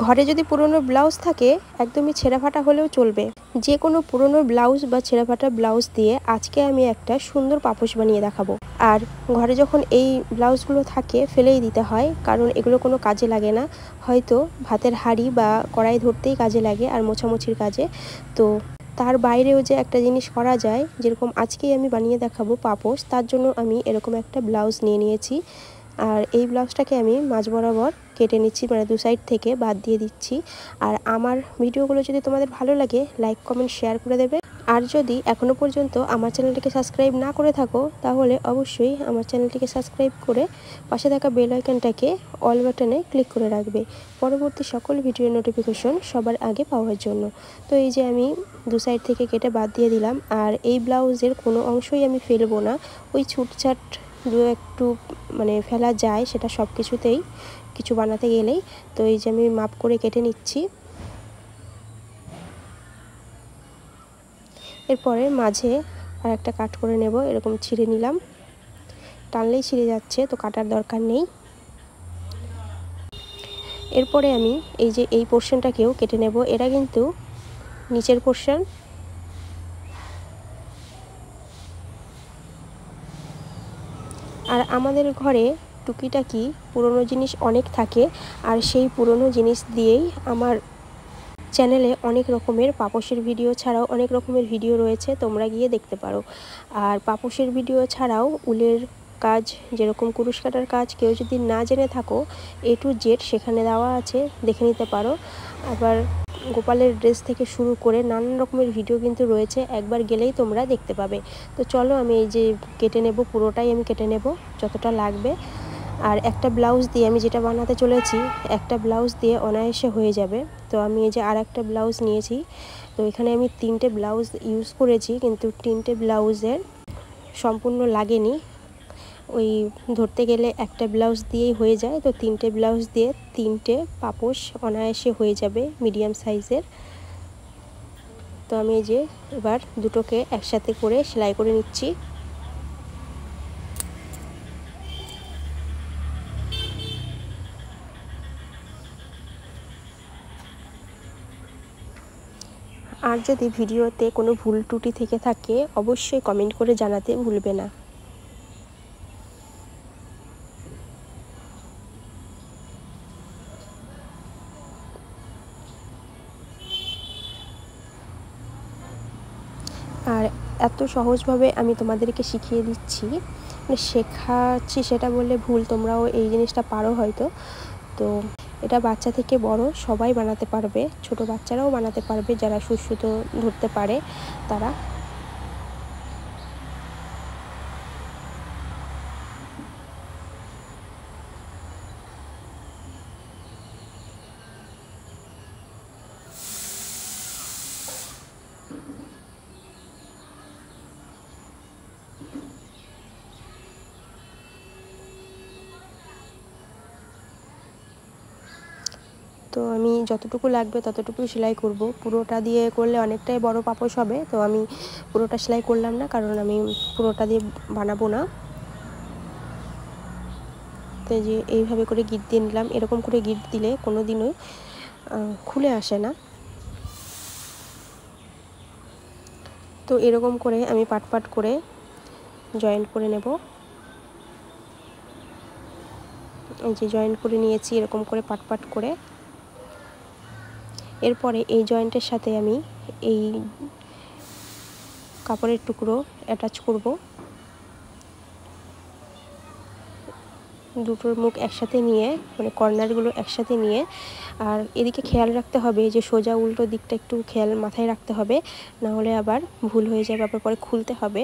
ঘরে যদি পুরনো ব্লাউজ থাকে একদমই ছেঁড়া ফাটা হলেও চলবে। যে কোনো পুরনো ব্লাউজ বা ছেঁড়া ফাটা ব্লাউজ দিয়ে আজকে আমি একটা সুন্দর পাপোশ বানিয়ে দেখাবো। আর ঘরে যখন এই ব্লাউজগুলো থাকে ফেলেই দিতে হয়, কারণ এগুলো কোনো কাজে লাগে না, হয়তো ভাতের হাঁড়ি বা কড়াই ধরতেই কাজে লাগে আর মোছামুছির কাজে। তো তার বাইরেও যে একটা জিনিস করা যায়, যেরকম আজকেই আমি বানিয়ে দেখাবো পাপোশ, তার জন্য আমি এরকম একটা ব্লাউজ নিয়ে নিয়েছি। আর এই ব্লাউজটাকে আমি মাঝ বরাবর কেটে নিচ্ছি, মানে দু সাইড থেকে বাদ দিয়ে দিচ্ছি। আর আমার ভিডিওগুলো যদি তোমাদের ভালো লাগে লাইক কমেন্ট শেয়ার করে দেবে। আর যদি এখনও পর্যন্ত আমার চ্যানেলটিকে সাবস্ক্রাইব না করে থাকো তাহলে অবশ্যই আমার চ্যানেলটিকে সাবস্ক্রাইব করে পাশে থাকা বেল আইকনটাকে অল বাটনে ক্লিক করে রাখবে, পরবর্তী সকল ভিডিওর নোটিফিকেশন সবার আগে পাওয়ার জন্য। তো এই যে আমি দু সাইড থেকে কেটে বাদ দিয়ে দিলাম। আর এই ব্লাউজের কোনো অংশই আমি ফেলবো না, ওই ছুটছাট দু একটু মানে ফেলা যায়, সেটা সব কিছুতেই কিছু বানাতে গেলেই। তো এই যে আমি মাপ করে কেটে নিচ্ছি। এরপরে মাঝে আর একটা কাট করে নেব, এরকম ছিঁড়ে নিলাম, টানলেই ছিঁড়ে যাচ্ছে, তো কাটার দরকার নেই। এরপরে আমি এই যে এই পোর্শনটাকেও কেটে নেব, এটা কিন্তু নিচের পোর্শন। আর আমাদের ঘরে টুকিটাকি পুরনো জিনিস অনেক থাকে, আর সেই পুরনো জিনিস দিয়েই আমার চ্যানেলে অনেক রকমের পাপোশের ভিডিও ছাড়াও অনেক রকমের ভিডিও রয়েছে, তোমরা গিয়ে দেখতে পারো। আর পাপোশের ভিডিও ছাড়াও উলের কাজ, যেরকম কুরুশ কাটার কাজ কেউ যদি না জেনে থাকো, A to Z সেখানে দেওয়া আছে, দেখে নিতে পারো। আবার গোপালের ড্রেস থেকে শুরু করে নানান রকমের ভিডিও কিন্তু রয়েছে, একবার গেলেই তোমরা দেখতে পাবে। তো চলো আমি এই যে কেটে নেব, পুরোটাই আমি কেটে নেব যতটা লাগবে। আর একটা ব্লাউজ দিয়ে আমি যেটা বানাতে চলেছি, একটা ব্লাউজ দিয়ে অনায়াসে হয়ে যাবে। তো আমি এই যে আর একটা ব্লাউজ নিয়েছি, তো এখানে আমি 3টে ব্লাউজ ইউজ করেছি, কিন্তু 3টে ব্লাউজের সম্পূর্ণ লাগেনি। ওই ধরতে গেলে একটা ব্লাউজ দিয়েই হয়ে যায়, তো 3টে ব্লাউজ দিয়ে 3টে পাপোশ অনায়াসে হয়ে যাবে মিডিয়াম সাইজের। তো আমি এই যে এবার দুটোকে একসাথে করে সেলাই করে নিচ্ছি। আর যদি ভিডিওতে কোনো ভুল ত্রুটি থেকে থাকে অবশ্যই কমেন্ট করে জানাতে ভুলবে না। আর এত সহজভাবে আমি তোমাদেরকে শিখিয়ে দিচ্ছি, মানে শেখাচ্ছি সেটা বললে ভুল, তোমরাও এই জিনিসটা পারো হয়তো। তো এটা বাচ্চা থেকে বড় সবাই বানাতে পারবে, ছোট বাচ্চারাও বানাতে পারবে, যারা সুতো ধরতে পারে তারা। তো আমি যতটুকু লাগবে ততটুকুই সেলাই করব, পুরোটা দিয়ে করলে অনেকটাই বড় পাপোশ হবে, তো আমি পুরোটা সেলাই করলাম না, কারণ আমি পুরোটা দিয়ে বানাবো না। তো এই যে এইভাবে করে গিট দিয়ে নিলাম, এরকম করে গিট দিলে কোনো দিনই খুলে আসে না। তো এরকম করে আমি পাট পাট করে জয়েন্ট করে নেব। এই যে জয়েন্ট করে নিয়েছি এরকম করে পাট পাট করে। এরপরে এই জয়েন্টের সাথে আমি এই কাপড়ের টুকরো অ্যাটাচ করব, দুটোর মুখ একসাথে নিয়ে, মানে কর্নারগুলো একসাথে নিয়ে। আর এদিকে খেয়াল রাখতে হবে যে সোজা উল্টো দিকটা একটু খেয়াল মাথায় রাখতে হবে, না হলে আবার ভুল হয়ে যাবে, আবার পরে খুলতে হবে।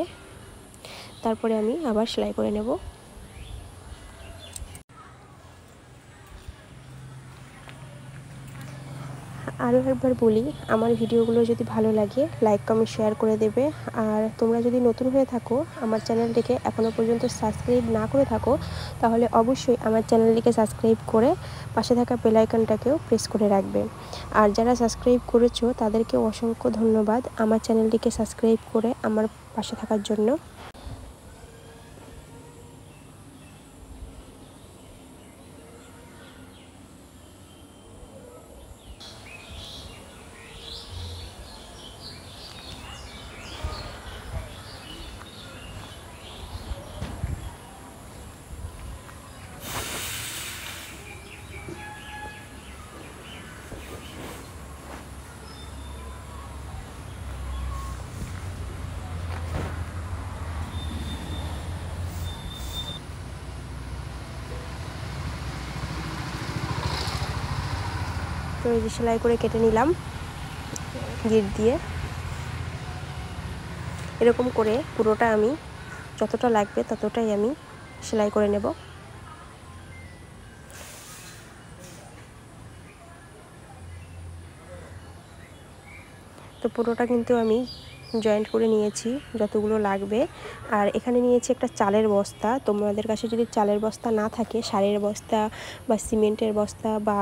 তারপরে আমি আবার সেলাই করে নেব। আরও একবার বলি, আমার ভিডিওগুলো যদি ভালো লাগে লাইক কমেন্ট শেয়ার করে দেবে। আর তোমরা যদি নতুন হয়ে থাকো, আমার চ্যানেলটিকে এখনও পর্যন্ত সাবস্ক্রাইব না করে থাকো, তাহলে অবশ্যই আমার চ্যানেলটিকে সাবস্ক্রাইব করে পাশে থাকা বেল আইকনটাকেও প্রেস করে রাখবে। আর যারা সাবস্ক্রাইব করেছো তাদেরকে অসংখ্য ধন্যবাদ আমার চ্যানেলটিকে সাবস্ক্রাইব করে আমার পাশে থাকার জন্য। তো এই যে সেলাই করে কেটে নিলাম গিট দিয়ে। এরকম করে পুরোটা আমি যতটা লাগবে ততটাই আমি সেলাই করে নেব। তো পুরোটা কিন্তু আমি জয়েন্ট করে নিয়েছি যতগুলো লাগবে। আর এখানে নিয়েছি একটা চালের বস্তা। তোমাদের কাছে যদি চালের বস্তা না থাকে, সারের বস্তা বা সিমেন্টের বস্তা বা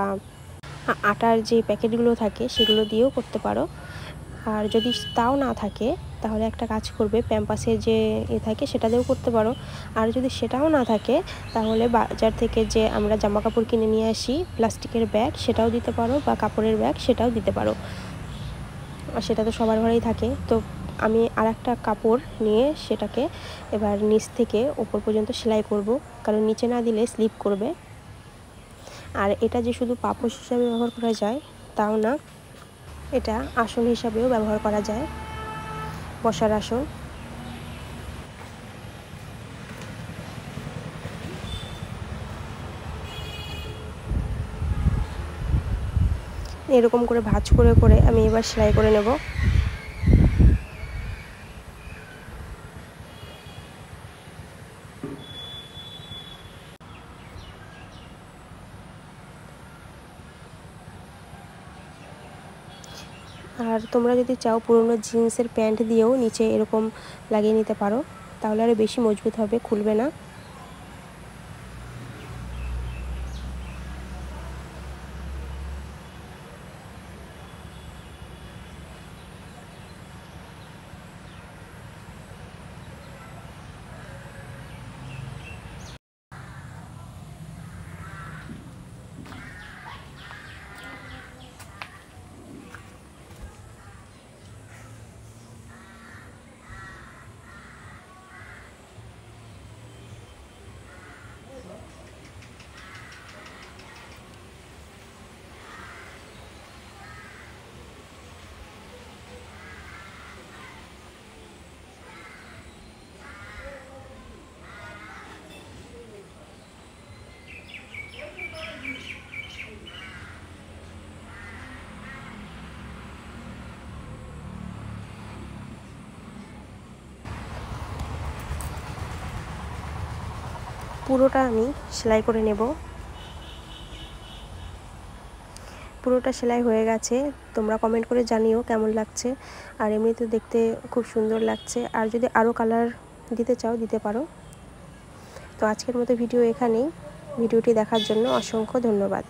আটার যে প্যাকেটগুলো থাকে সেগুলো দিয়েও করতে পারো। আর যদি তাও না থাকে তাহলে একটা কাজ করবে, প্যাম্পাসের যে থাকে সেটা দিয়েও করতে পারো। আর যদি সেটাও না থাকে তাহলে বাজার থেকে যে আমরা জামা কাপড় কিনে নিয়ে আসি প্লাস্টিকের ব্যাগ, সেটাও দিতে পারো, বা কাপড়ের ব্যাগ সেটাও দিতে পারো। আর সেটা তো সবার ঘরেই থাকে। তো আমি আর একটা কাপড় নিয়ে সেটাকে এবার নিচ থেকে ওপর পর্যন্ত সেলাই করব, কারণ নিচে না দিলে স্লিপ করবে। আর এটা যে শুধু পাপোশ হিসাবে ব্যবহার করা যায় তাও না, এটা আসন হিসাবেও ব্যবহার করা যায়, বসার আসন। এরকম করে ভাঁজ করে করে আমি এবার সেলাই করে নেব। আর তোমরা যদি চাও পুরনো জিন্সের প্যান্ট দিয়েও নিচে এরকম লাগিয়ে নিতে পারো, তাহলে আরও বেশি মজবুত হবে, খুলবে না। পুরোটা আমি সেলাই করে নেব। পুরোটা সেলাই হয়ে গেছে। তোমরা কমেন্ট করে জানিও কেমন লাগছে। আর এমনিতে দেখতে খুব সুন্দর লাগছে। আর যদি আরও কালার দিতে চাও দিতে পারো। তো আজকের মতো ভিডিও এখানেই। ভিডিওটি দেখার জন্য অসংখ্য ধন্যবাদ।